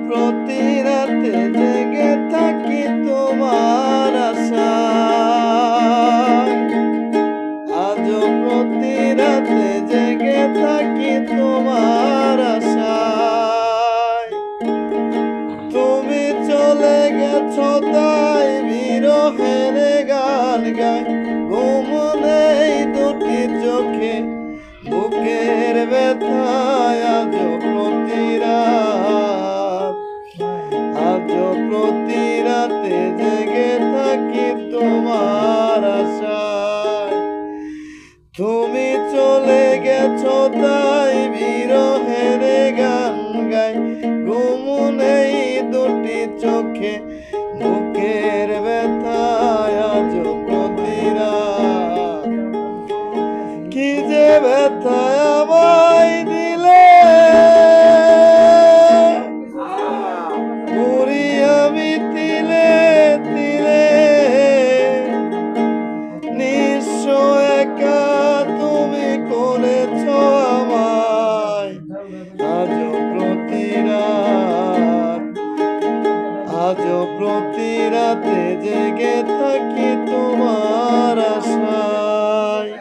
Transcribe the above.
প্রতি রাতে জেগে থাকি তোমার আশায়, আজও প্রতি রাতে জেগে থাকি তোমার আশায়। তুমি চলে গেছো তাই বিরহের গান গাই, ঘুম নেই দুটি চোখে বুকের ব্যথায়। আজও প্রতি রাত, আজও প্রতি রাতে জেগে থাকি তোমার আশায়। তুমি চলে গেছো তাই বিরহের গান গাই, ঘুম নেই দুটি চোখে বুকের ব্যথায়। আজও প্রতি রাত, কি যে ব্যথায় আমায় দিলে, পুরি আমি তিলে তিলে। নিঃস্ব একা তুমি করেছ আমায়, আজও প্রতি রাত, আজও প্রতি রাতে জেগে থাকি তোমার আশায়।